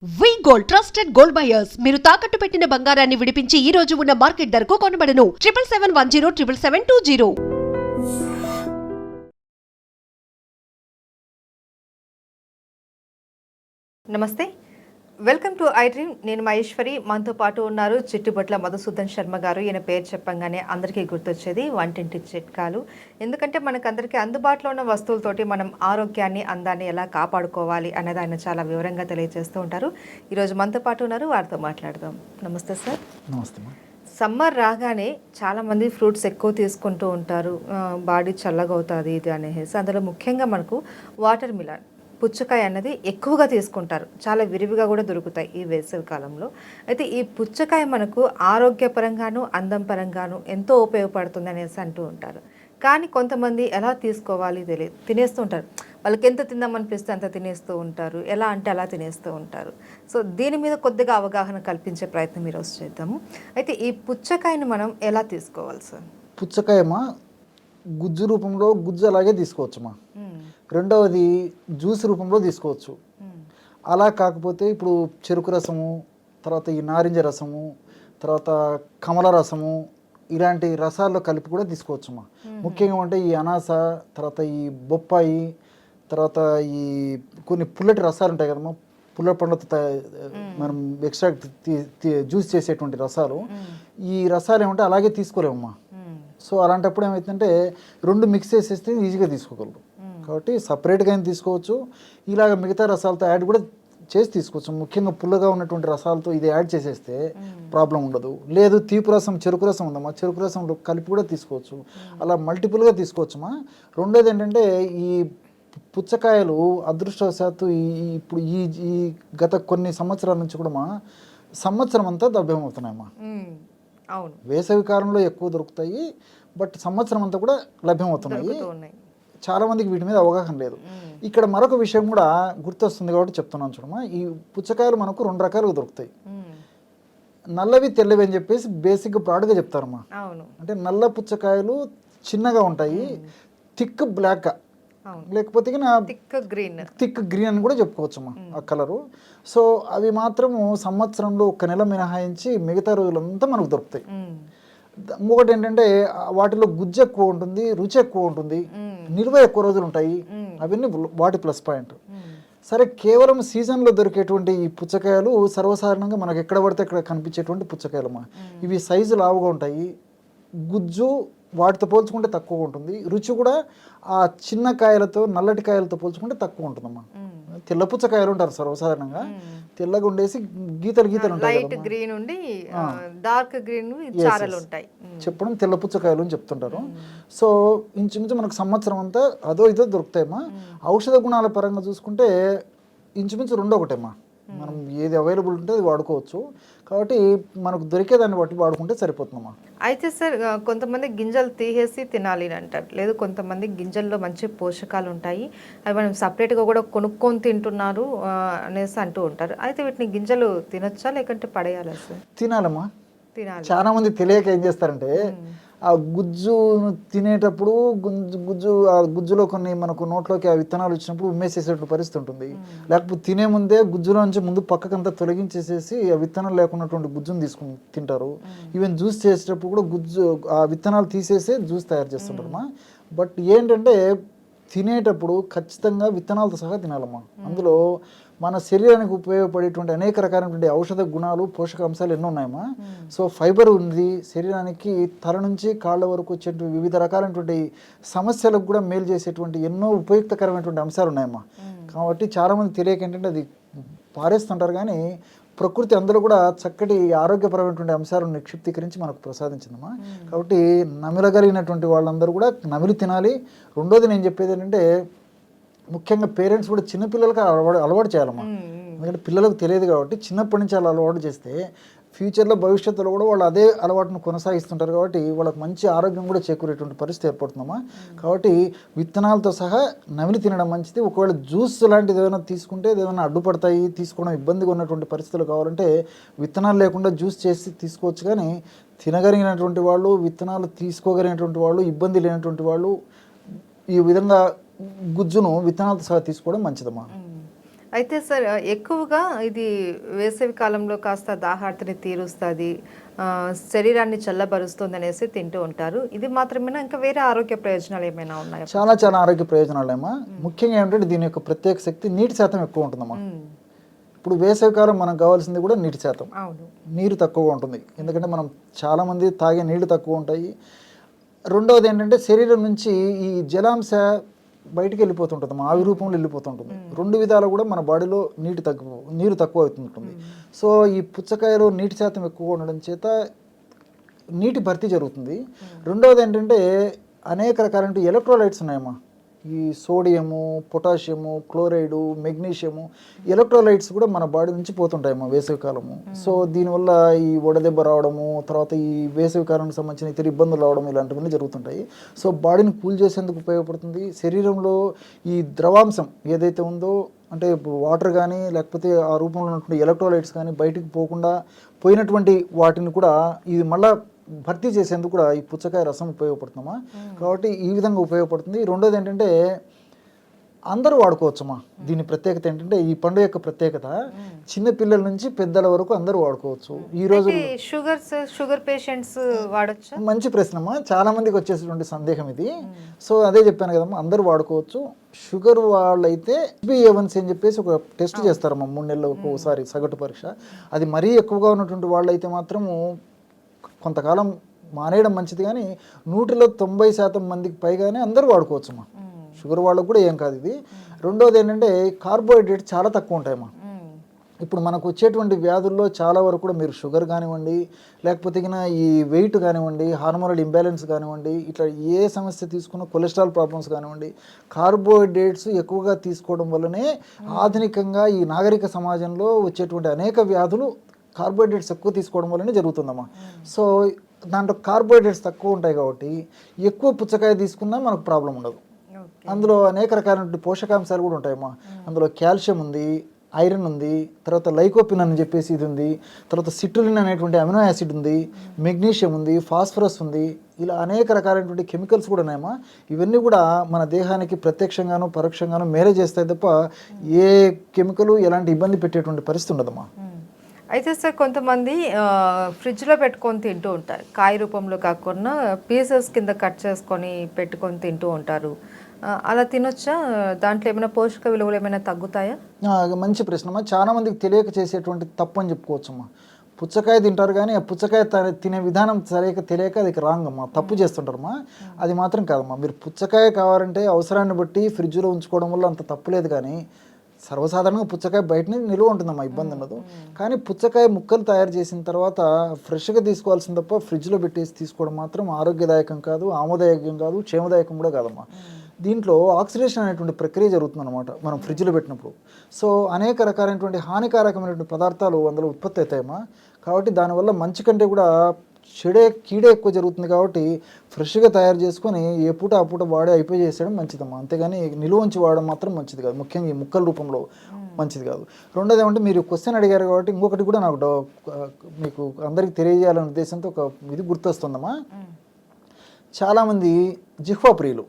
వి gold trusted gold buyers మీరు తాకట్టు పెట్టిన బంగారాన్ని విడిపించి ఈ రోజు ఉన్న మార్కెట్ ధరకు కొనబడను 7771077720. నమస్తే, వెల్కమ్ టు ఐ డ్రీమ్. నేను మహేశ్వరి. మనతో పాటు ఉన్నారు చిట్టుబొట్ల మధుసూదన్ శర్మ గారు. ఈయన పేరు చెప్పంగానే అందరికీ గుర్తొచ్చేది వంటింటి చిట్కాలు. ఎందుకంటే మనకందరికీ అందుబాటులో ఉన్న వస్తువులతోటి మనం ఆరోగ్యాన్ని, అందాన్ని ఎలా కాపాడుకోవాలి అనేది ఆయన చాలా వివరంగా తెలియజేస్తూ ఉంటారు. ఈరోజు మనతో పాటు ఉన్నారు, వారితో మాట్లాడదాం. నమస్తే సార్. నమస్తే. సమ్మర్ రాగానే చాలామంది ఫ్రూట్స్ ఎక్కువ తీసుకుంటూ ఉంటారు, బాడీ చల్లగా అవుతుంది ఇది అనేసి. అందులో ముఖ్యంగా మనకు వాటర్ మిలన్, పుచ్చకాయ అన్నది ఎక్కువగా తీసుకుంటారు. చాలా విరివిగా కూడా దొరుకుతాయి ఈ వేసవి కాలంలో. అయితే ఈ పుచ్చకాయ మనకు ఆరోగ్యపరంగాను, అందం పరంగాను ఎంతో ఉపయోగపడుతుంది అనేసి అంటూ ఉంటారు. కానీ కొంతమంది ఎలా తీసుకోవాలి తెలియదు, తినేస్తూ ఉంటారు. వాళ్ళకి ఎంత తిందామనిపిస్తే అంత తినేస్తూ ఉంటారు, ఎలా అంటే అలా తినేస్తూ ఉంటారు. సో దీని మీద కొద్దిగా అవగాహన కల్పించే ప్రయత్నం ఈరోజు చేద్దాము. అయితే ఈ పుచ్చకాయని మనం ఎలా తీసుకోవాలి సార్? పుచ్చకాయమా గుజ్జు రూపంలో గుజ్జు అలాగే తీసుకోవచ్చుమా. రెండవది జ్యూస్ రూపంలో తీసుకోవచ్చు. అలా కాకపోతే ఇప్పుడు చెరుకు రసము, తర్వాత ఈ నారింజ రసము, తర్వాత కమల రసము, ఇలాంటి రసాల్లో కలిపి కూడా తీసుకోవచ్చుమా. ముఖ్యంగా అంటే ఈ అనాస, తర్వాత ఈ బొప్పాయి, తర్వాత ఈ కొన్ని పుల్లటి రసాలు ఉంటాయి కదమ్మా, పుల్ల పండ్లతో మనం ఎక్స్ట్రాక్ట్ జ్యూస్ చేసేటువంటి రసాలు. ఈ రసాలు ఏమంటే అలాగే తీసుకోలేమమ్మా. సో అలాంటప్పుడు ఏమవుతుందంటే రెండు మిక్స్ చేసేస్తే ఈజీగా తీసుకోగలరు. కాబట్టి సపరేట్గా అయినా తీసుకోవచ్చు, ఇలాగ మిగతా రసాలతో యాడ్ కూడా చేసి తీసుకోవచ్చు. ముఖ్యంగా పుల్లగా ఉన్నటువంటి రసాలతో ఇది యాడ్ చేసేస్తే ప్రాబ్లం ఉండదు. లేదు తీపి రసం, చెరుకు రసం ఉందమ్మా, చెరుకు రసంలో కలిపి కూడా తీసుకోవచ్చు. అలా మల్టిపుల్గా తీసుకోవచ్చుమా. రెండోది ఏంటంటే ఈ పుచ్చకాయలు అదృష్టవశాత్తు ఇప్పుడు ఈ గత కొన్ని సంవత్సరాల నుంచి కూడా సంవత్సరం అంతా లభ్యమవుతున్నాయమ్మా. అవును, వేసవి కాలంలో ఎక్కువ దొరుకుతాయి, బట్ సంవత్సరం అంతా కూడా లభ్యమవుతున్నాయి. చాలామందికి వీటి మీద అవగాహన లేదు. ఇక్కడ మరొక విషయం కూడా గుర్తొస్తుంది కాబట్టి చెప్తున్నాను చూడమ్మా. ఈ పుచ్చకాయలు మనకు రెండు రకాలుగా దొరుకుతాయి, నల్లవి తెల్లవి అని చెప్పేసి బేసిక్గా బ్రాడ్గా చెప్తారమ్మా. అంటే నల్ల పుచ్చకాయలు చిన్నగా ఉంటాయి, థిక్ బ్లాక్, లేకపోతే థిక్ గ్రీన్ అని కూడా చెప్పుకోవచ్చమ్మా ఆ కలరు. సో అవి మాత్రము సంవత్సరంలో ఒక నెల మినహాయించి మిగతా రోజులంతా మనకు దొరుకుతాయి. ఇంకొకటి ఏంటంటే వాటిలో గుజ్జు ఎక్కువ ఉంటుంది, రుచి ఎక్కువ ఉంటుంది, నిల్వ ఎక్కువ రోజులు ఉంటాయి. అవన్నీ వాటి ప్లస్ పాయింట్. సరే, కేవలం సీజన్లో దొరికేటువంటి ఈ పుచ్చకాయలు సర్వసాధారణంగా మనకు ఎక్కడ పడితే అక్కడ కనిపించేటువంటి పుచ్చకాయలమ్మా. ఇవి సైజు లావుగా ఉంటాయి, గుజ్జు వాటితో పోల్చుకుంటే తక్కువ ఉంటుంది, రుచి కూడా ఆ చిన్న కాయలతో నల్లటి కాయలతో పోల్చుకుంటే తక్కువ ఉంటుందమ్మా. తెల్ల పుచ్చకాయలు ఉంటారు సర్వసాధారణంగా, తెల్లగా ఉండేసి గీతలు గీతలు ఉంటాయి, గ్రీన్ ఉండి డార్క్ గ్రీన్ చారలు ఉంటాయి, చెప్పడం తెల్ల పుచ్చకాయలు అని చెప్తుంటారు. సో ఇంచుమించు మనకు సంవత్సరం అంతా అదో ఇదో దొరుకుతాయమ్మా. ఔషధ గుణాల పరంగా చూసుకుంటే ఇంచుమించు రెండో ఒకటేమ్మా. మనం ఏది అవైలబుల్ ఉంటే అది వాడుకోవచ్చు. కాబట్టి మనకు దొరికేదాన్ని బట్టి వాడుకుంటే సరిపోతుందమ్మా. అయితే సార్, కొంతమంది గింజలు తీసేసి తినాలి అని అంటారు, లేదు కొంతమంది గింజల్లో మంచి పోషకాలు ఉంటాయి, అవి మనం సపరేట్గా కూడా కొనుక్కొని తింటున్నారు అనేసి అంటూ ఉంటారు. అయితే వీటిని గింజలు తినొచ్చా లేకంటే పడేయాలా సార్? తినాలమ్మా. తినాలి. చాలా మంది తెలియక ఏం చేస్తారంటే ఆ గుజ్జు తినేటప్పుడు ఆ గుజ్జులో కొన్ని మనకు నోట్లోకి ఆ విత్తనాలు వచ్చినప్పుడు ఉమ్మేసేసేటువంటి పరిస్థితి ఉంటుంది. లేకపోతే తినే ముందే గుజ్జులో నుంచి ముందు పక్కకంతా తొలగించేసేసి ఆ విత్తనాలు లేకున్నటువంటి గుజ్జును తీసుకుని తింటారు. ఈవెన్ జ్యూస్ చేసేటప్పుడు కూడా గుజ్జు ఆ విత్తనాలు తీసేసి జ్యూస్ తయారు చేస్తుంటారమ్మా. బట్ ఏంటంటే తినేటప్పుడు ఖచ్చితంగా విత్తనాలతో సహా తినాలమ్మా. అందులో మన శరీరానికి ఉపయోగపడేటువంటి అనేక రకాలైనటువంటి ఔషధ గుణాలు, పోషకాంశాలు ఎన్నో ఉన్నాయమ్మా. సో ఫైబర్ ఉంది శరీరానికి, తల నుంచి కాళ్ళ వరకు వచ్చేటువంటి వివిధ రకాలైనటువంటి సమస్యలకు కూడా మేలు చేసేటువంటి ఎన్నో ఉపయుక్తకరమైనటువంటి అంశాలు ఉన్నాయమ్మా. కాబట్టి చాలామంది తెలియక ఏంటంటే అది పారేస్తుంటారు, కానీ ప్రకృతి అందులో కూడా చక్కటి ఆరోగ్యపరమైనటువంటి అంశాలను నిక్షిప్తీకరించి మనకు ప్రసాదించిందమ్మా. కాబట్టి నమిలగలిగినటువంటి వాళ్ళందరూ కూడా నమిలి తినాలి. రెండోది నేను చెప్పేది ఏంటంటే ముఖ్యంగా పేరెంట్స్ కూడా చిన్నపిల్లలకి అలవాటు చేయాలమ్మా. ఎందుకంటే పిల్లలకు తెలియదు కాబట్టి చిన్నప్పటి నుంచి అలా అలవాటు చేస్తే ఫ్యూచర్లో భవిష్యత్తులో కూడా వాళ్ళు అదే అలవాటును కొనసాగిస్తుంటారు. కాబట్టి వాళ్ళకి మంచి ఆరోగ్యం కూడా చేకూరేటువంటి పరిస్థితి ఏర్పడుతుందమ్మా. కాబట్టి విత్తనాలతో సహా నమిలి తినడం మంచిది. ఒకవేళ జ్యూస్ లాంటిది ఏదైనా తీసుకుంటే ఏదైనా అడ్డుపడతాయి, తీసుకోవడం ఇబ్బందిగా ఉన్నటువంటి పరిస్థితులు కావాలంటే విత్తనాలు లేకుండా జ్యూస్ చేసి తీసుకోవచ్చు. కానీ తినగలిగినటువంటి వాళ్ళు, విత్తనాలు తీసుకోగలిగినటువంటి వాళ్ళు, ఇబ్బంది లేనటువంటి వాళ్ళు ఈ విధంగా గుజ్జును విత్తనాలతో సహా తీసుకోవడం మంచిదమ్మా. అయితే సార్ ఎక్కువగా ఇది వేసవి కాలంలో కాస్త దాహార్తిని తీరుస్తుంది, శరీరాన్ని చల్లబరుస్తుంది అనేసి తింటూ ఉంటారు. ఇది మాత్రమేనా, ఇంకా వేరే ఆరోగ్య ప్రయోజనాలు ఏమైనా ఉన్నాయా? చాలా చాలా ఆరోగ్య ప్రయోజనాలేమా. ముఖ్యంగా ఏమిటంటే దీని యొక్క ప్రత్యేక శక్తి నీటి శాతం ఎక్కువ ఉంటుందమ్మా. ఇప్పుడు వేసవికాలం మనకు కావాల్సింది కూడా నీటి శాతం. అవును, నీరు తక్కువగా ఉంటుంది, ఎందుకంటే మనం చాలామంది తాగే నీళ్లు తక్కువ ఉంటాయి. రెండవది ఏంటంటే శరీరం నుంచి ఈ జలాంశ బయటికి వెళ్ళిపోతుంటుంది, ఆవి రూపంలో వెళ్ళిపోతుంటుంది. రెండు విధాలు కూడా మన బాడీలో నీరు తక్కువ అవుతుంటుంది. సో ఈ పుచ్చకాయలో నీటి శాతం ఎక్కువ ఉండడం చేత నీటి భర్తీ జరుగుతుంది. రెండవది ఏంటంటే అనేక రకాల ఎలక్ట్రోలైట్స్ ఉన్నాయమ్మా. ఈ sodium, potassium, chloride, magnesium, electrolytes కూడా మన బాడీ నుంచి పోతుంటాయమ్మా వేసవికాలము. సో దీనివల్ల ఈ వడదెబ్బ రావడము, తర్వాత ఈ వేసవికాలానికి సంబంధించిన ఇతర ఇబ్బందులు రావడం ఇలాంటివన్నీ జరుగుతుంటాయి. సో బాడీని కూల్ చేసేందుకు ఉపయోగపడుతుంది. శరీరంలో ఈ ద్రవాంశం ఏదైతే ఉందో, అంటే వాటర్ కానీ లేకపోతే ఆ రూపంలో ఉన్నటువంటి ఎలక్ట్రోలైట్స్ కానీ బయటికి పోకుండా పోయినటువంటి వాటిని కూడా ఇది మళ్ళీ భర్తీ చేసేందుకు కూడా ఈ పుచ్చకాయ రసం ఉపయోగపడుతుందమ్మా. కాబట్టి ఈ విధంగా ఉపయోగపడుతుంది. రెండోది ఏంటంటే అందరూ వాడుకోవచ్చమ్మా. దీని ప్రత్యేకత ఏంటంటే, ఈ పండు యొక్క ప్రత్యేకత చిన్న పిల్లల నుంచి పెద్దల వరకు అందరూ వాడుకోవచ్చు. ఈ రోజు షుగర్ పేషెంట్స్ వాడచ్చు. మంచి ప్రశ్నమ్మా, చాలా మందికి వచ్చేటువంటి సందేహం ఇది. సో అదే చెప్పాను కదమ్మా, అందరూ వాడుకోవచ్చు. షుగర్ వాళ్ళైతే HbA1c అని చెప్పేసి ఒక టెస్ట్ చేస్తారమ్మా 3 నెలలకు ఒకసారి సగటు పరీక్ష. అది మరీ ఎక్కువగా ఉన్నటువంటి వాళ్ళైతే మాత్రము కొంతకాలం మానేయడం మంచిది, కానీ 100లో 90% మందికి పైగానే అందరూ వాడుకోవచ్చమ్మా. షుగర్ వాళ్ళకు కూడా ఏం కాదు ఇది. రెండోది ఏంటంటే కార్బోహైడ్రేట్ చాలా తక్కువ ఉంటాయమ్మా. ఇప్పుడు మనకు వచ్చేటువంటి వ్యాధుల్లో చాలా వరకు కూడా మీరు షుగర్ కానివ్వండి, లేకపోతే ఈ వెయిట్ కానివ్వండి, హార్మోనల్ ఇంబ్యాలెన్స్ కానివ్వండి, ఇట్లా ఏ సమస్య తీసుకున్న కొలెస్ట్రాల్ ప్రాబ్లమ్స్ కానివ్వండి, కార్బోహైడ్రేట్స్ ఎక్కువగా తీసుకోవడం వల్లనే ఆధునికంగా ఈ నాగరిక సమాజంలో వచ్చేటువంటి అనేక వ్యాధులు కార్బోహైడ్రేట్స్ ఎక్కువ తీసుకోవడం వల్లనే జరుగుతుందమ్మా. సో దాంట్లో కార్బోహైడ్రేట్స్ తక్కువ ఉంటాయి కాబట్టి ఎక్కువ పుచ్చకాయ తీసుకున్నా మనకు ప్రాబ్లం ఉండదు. అందులో అనేక రకాలైన పోషకాంశాలు కూడా ఉంటాయమ్మా. అందులో కాల్షియం ఉంది, ఐరన్ ఉంది, తర్వాత లైకోపిన్ అని చెప్పేసి ఇది ఉంది, తర్వాత సిట్రులిన్ అనేటువంటి అమినో యాసిడ్ ఉంది, మెగ్నీషియం ఉంది, ఫాస్ఫరస్ ఉంది, ఇలా అనేక రకాలైనటువంటి కెమికల్స్ కూడా ఉన్నాయమ్మా. ఇవన్నీ కూడా మన దేహానికి ప్రత్యక్షంగాను పరోక్షంగాను మేలు చేస్తాయి తప్ప ఏ కెమికల్ ఎలాంటి ఇబ్బంది పెట్టేటువంటి పరిస్థితి ఉండదమ్మా. అయితే సార్ కొంతమంది ఫ్రిడ్జ్లో పెట్టుకొని తింటూ ఉంటారు, కాయ రూపంలో కాకుండా పీసెస్ కింద కట్ చేసుకొని పెట్టుకొని తింటూ ఉంటారు. అలా తినొచ్చా? దాంట్లో ఏమైనా పోషక విలువలు ఏమైనా తగ్గుతాయా? మంచి ప్రశ్నమ్మా. చాలా మందికి తెలియక చేసేటువంటి తప్పు అని చెప్పుకోవచ్చమ్మా. పుచ్చకాయ తింటారు కానీ ఆ పుచ్చకాయ తినే విధానం సరిగ్గా తెలియక అది రాంగ్ అమ్మా, తప్పు చేస్తుంటారమ్మా. అది మాత్రం కాదమ్మా. మీరు పుచ్చకాయ కావాలంటే అవసరాన్ని బట్టి ఫ్రిడ్జ్లో ఉంచుకోవడం వల్ల అంత తప్పు లేదు, కానీ సర్వసాధారణంగా పుచ్చకాయ బయటనే నిలువ ఉంటుందమ్మా, ఇబ్బంది ఉండదు. కానీ పుచ్చకాయ ముక్కలు తయారు చేసిన తర్వాత ఫ్రెష్గా తీసుకోవాల్సింది తప్ప ఫ్రిడ్జ్లో పెట్టేసి తీసుకోవడం మాత్రం ఆరోగ్యదాయకం కాదు, ఆమోదాయకం కాదు, క్షేమదాయకం కూడా కాదమ్మా. దీంట్లో ఆక్సిడేషన్ అనేటువంటి ప్రక్రియ జరుగుతుందన్నమాట మనం ఫ్రిడ్జ్లో పెట్టినప్పుడు. సో అనేక రకాలైనటువంటి హానికారకమైనటువంటి పదార్థాలు అందులో ఉత్పత్తి అవుతాయమ్మా. కాబట్టి దానివల్ల మంచి కంటే కూడా కీడే ఎక్కువ జరుగుతుంది. కాబట్టి ఫ్రెష్గా తయారు చేసుకొని ఏ పూట ఆ పూట వాడే అయిపోయి చేసేయడం మంచిదమ్మా. అంతేగాని నిలువ ఉంచి వాడడం మాత్రం మంచిది కాదు, ముఖ్యంగా ఈ ముక్కల రూపంలో మంచిది కాదు. రెండోది ఏమంటే, మీరు క్వశ్చన్ అడిగారు కాబట్టి ఇంకొకటి కూడా నాకు మీకు అందరికీ తెలియజేయాలనే ఉద్దేశంతో ఒక ఇది గుర్తొస్తుందమ్మా. చాలామంది జిహ్వా ప్రియులు,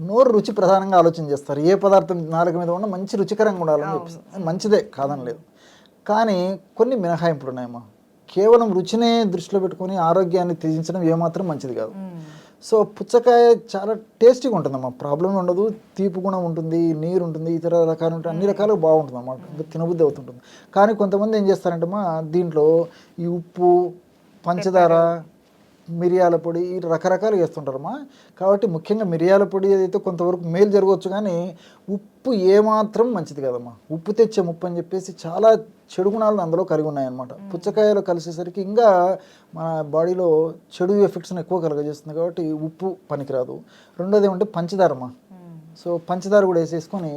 నోరు రుచి ప్రధానంగా ఆలోచన చేస్తారు. ఏ పదార్థం నాలుగు మీద ఉన్న మంచి రుచికరంగా ఉండాలని చెప్పి మంచిదే కాదనలేదు, కానీ కొన్ని మినహాయింపులు ఉన్నాయమ్మా. కేవలం రుచినే దృష్టిలో పెట్టుకొని ఆరోగ్యాన్ని త్యజించడం ఏమాత్రం మంచిది కాదు. సో పుచ్చకాయ చాలా టేస్టీగా ఉంటుందమ్మా, ప్రాబ్లం ఉండదు, తీపి గుణం ఉంటుంది, నీరు ఉంటుంది, ఇతర రకాలు ఉంటాయి, అన్ని రకాలుగా బాగుంటుంది అన్నమాట, తినబుద్ధి అవుతుంటుంది. కానీ కొంతమంది ఏం చేస్తారంటే దీంట్లో ఈ ఉప్పు, పంచదార, మిరియాల పొడి ఈ రకరకాలు వేస్తుంటారమ్మా. కాబట్టి ముఖ్యంగా మిరియాల పొడి అయితే కొంతవరకు మేలు జరగవచ్చు, కానీ ఉప్పు ఏమాత్రం మంచిది కదమ్మా. ఉప్పు తెచ్చే ముప్పు అని చెప్పేసి చాలా చెడు గుణాలను అందులో కలిగి ఉన్నాయన్నమాట. పుచ్చకాయలో కలిసేసరికి ఇంకా మన బాడీలో చెడు ఎఫెక్ట్స్ని ఎక్కువ కలగజేస్తుంది. కాబట్టి ఉప్పు పనికిరాదు. రెండోది ఏమంటే పంచదారమ్మా. సో పంచదార కూడా వేసేసుకొని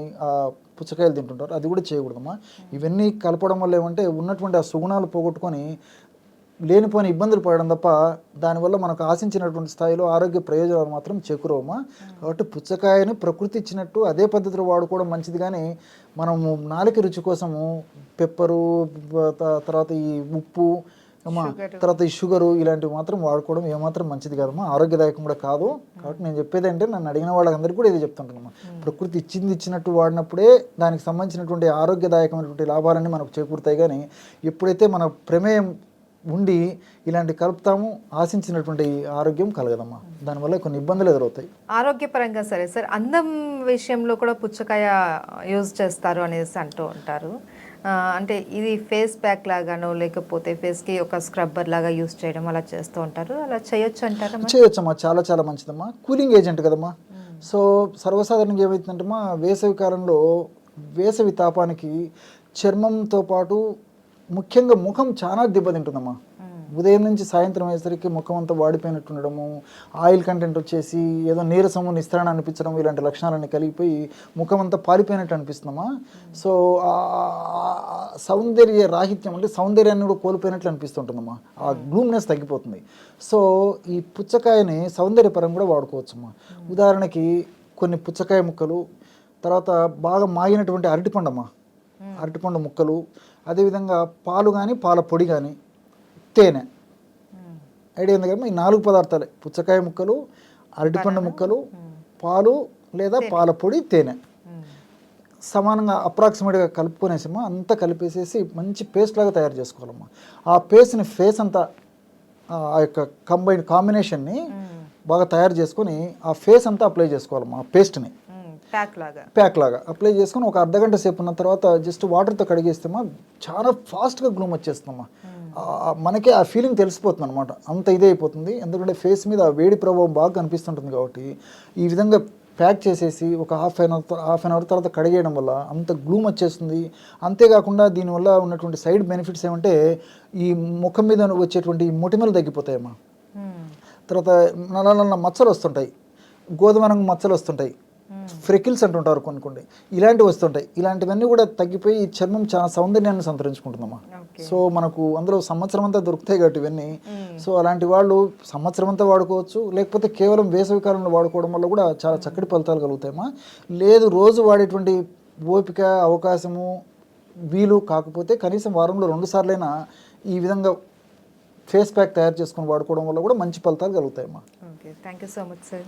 పుచ్చకాయలు తింటుంటారు, అది కూడా చేయకూడదమ్మా. ఇవన్నీ కలపడం వల్ల ఏమంటే ఉన్నటువంటి ఆ సుగుణాలు పోగొట్టుకొని లేనిపోయిన ఇబ్బందులు పడడం తప్ప దానివల్ల మనకు ఆశించినటువంటి స్థాయిలో ఆరోగ్య ప్రయోజనాలు మాత్రం చేకూరవమ్మా. కాబట్టి పుచ్చకాయని ప్రకృతి ఇచ్చినట్టు అదే పద్ధతిలో వాడుకోవడం మంచిది, కానీ మనము నాలుక రుచి కోసము పెప్పరు, తర్వాత ఈ ఉప్పు, అమ్మా తర్వాత ఈ షుగరు ఇలాంటివి మాత్రం వాడుకోవడం ఏమాత్రం మంచిది కాదమ్మా, ఆరోగ్యదాయకం కూడా కాదు. కాబట్టి నేను చెప్పేది అంటే నన్ను అడిగిన వాళ్ళందరికీ కూడా ఇది చెప్తుంటానమ్మా, ప్రకృతి ఇచ్చినట్టు వాడినప్పుడే దానికి సంబంధించినటువంటి ఆరోగ్యదాయకమైనటువంటి లాభాలన్నీ మనకు చేకూరుతాయి. కానీ ఎప్పుడైతే మన ప్రమేయం ఉండి ఇలాంటి కలుపుతాము ఆశించినటువంటి ఆరోగ్యం కలగదమ్మా, దానివల్ల కొన్ని ఇబ్బందులు ఎదురవుతాయి. ఆరోగ్యపరంగా సరే సార్, అందం విషయంలో కూడా పుచ్చకాయ యూజ్ చేస్తారు అనేసి అంటూ ఉంటారు. అంటే ఇది ఫేస్ ప్యాక్ లాగానో లేకపోతే ఫేస్కి ఒక స్క్రబ్బర్ లాగా యూజ్ చేయడం అలా చేస్తూ ఉంటారు, అలా చేయొచ్చు అంటారా? చేయొచ్చమ్మా, చాలా చాలా మంచిదమ్మా, కూలింగ్ ఏజెంట్ కదమ్మా. సో సర్వసాధారణంగా ఏమవుతుందంటమ్మా, వేసవి కాలంలో వేసవి తాపానికి చర్మంతో పాటు ముఖ్యంగా ముఖం చాలా దెబ్బతింటుందమ్మా. ఉదయం నుంచి సాయంత్రం అయ్యేసరికి ముఖం అంతా వాడిపోయినట్టు ఉండడము, ఆయిల్ కంటెంట్ వచ్చేసి ఏదో నీరసము నిస్త్రాణ అనిపించడం, ఇలాంటి లక్షణాలన్నీ కలిగిపోయి ముఖం అంతా పారిపోయినట్టు అనిపిస్తుందమ్మా. సో సౌందర్య రాహిత్యం అంటే సౌందర్యాన్ని కూడా కోల్పోయినట్లు అనిపిస్తుంటుందమ్మా, ఆ గ్లూమ్నెస్ తగ్గిపోతుంది. సో ఈ పుచ్చకాయని సౌందర్యపరంగా కూడా వాడుకోవచ్చమ్మా. ఉదాహరణకి కొన్ని పుచ్చకాయ ముక్కలు, తర్వాత బాగా మాగినటువంటి అరటిపండమ్మా, అరటిపండు ముక్కలు, అదేవిధంగా పాలు కానీ పాల పొడి కానీ తేనె, ఐడియా ఉంది కదా. ఈ 4 పదార్థాలే, పుచ్చకాయ ముక్కలు, అరటిపండు ముక్కలు, పాలు లేదా పాల పొడి, తేనె సమానంగా అప్రాక్సిమేట్గా కలుపుకొనేసమ్మా, అంతా కలిపేసేసి మంచి పేస్ట్ లాగా తయారు చేసుకోవాలమ్మా. ఆ పేస్ట్ని ఫేస్ అంతా ఆ యొక్క కాంబినేషన్ని బాగా తయారు చేసుకొని ఆ ఫేస్ అంతా అప్లై చేసుకోవాలమ్మా. ఆ పేస్ట్ని ప్యాక్ లాగా అప్లై చేసుకొని ఒక అర్ధగంట సేపు ఉన్న తర్వాత జస్ట్ వాటర్తో కడిగేస్తామా, చాలా ఫాస్ట్గా గ్లూమ్ వచ్చేస్తామా. మనకే ఆ ఫీలింగ్ తెలిసిపోతుంది అనమాట, అంత ఇదే అయిపోతుంది. ఎందుకంటే ఫేస్ మీద ఆ వేడి ప్రభావం బాగా కనిపిస్తుంటుంది. కాబట్టి ఈ విధంగా ప్యాక్ చేసేసి ఒక హాఫ్ అన్ అవర్ తర్వాత కడిగేయడం వల్ల అంత గ్లూమ్ వచ్చేస్తుంది. అంతేకాకుండా దీనివల్ల ఉన్నటువంటి సైడ్ బెనిఫిట్స్ ఏమంటే ఈ ముఖం మీద వచ్చేటువంటి మొటిమలు తగ్గిపోతాయమ్మా. తర్వాత నల్ల మచ్చలు వస్తుంటాయి, గోధుమ రంగు మచ్చలు వస్తుంటాయి, ఫ్రెకిల్స్ అంటుంటారు కొన్ని, ఇలాంటివి వస్తుంటాయి. ఇలాంటివన్నీ కూడా తగ్గిపోయి చర్మం చాలా సౌందర్యాన్ని సంతరించుకుంటుందమ్మా. సో మనకు అందులో సంవత్సరం అంతా దొరుకుతాయి కాబట్టి ఇవన్నీ. సో అలాంటి వాళ్ళు సంవత్సరం అంతా వాడుకోవచ్చు, లేకపోతే కేవలం వేసవి కాలంలో వాడుకోవడం వల్ల కూడా చాలా చక్కటి ఫలితాలు కలుగుతాయమ్మా. లేదు రోజు వాడేటువంటి ఓపిక అవకాశము వీలు కాకపోతే కనీసం వారంలో 2 సార్లైనా ఈ విధంగా ఫేస్ ప్యాక్ తయారు చేసుకొని వాడుకోవడం వల్ల కూడా మంచి ఫలితాలు కలుగుతాయమ్మా. Okay, thank you so much sir.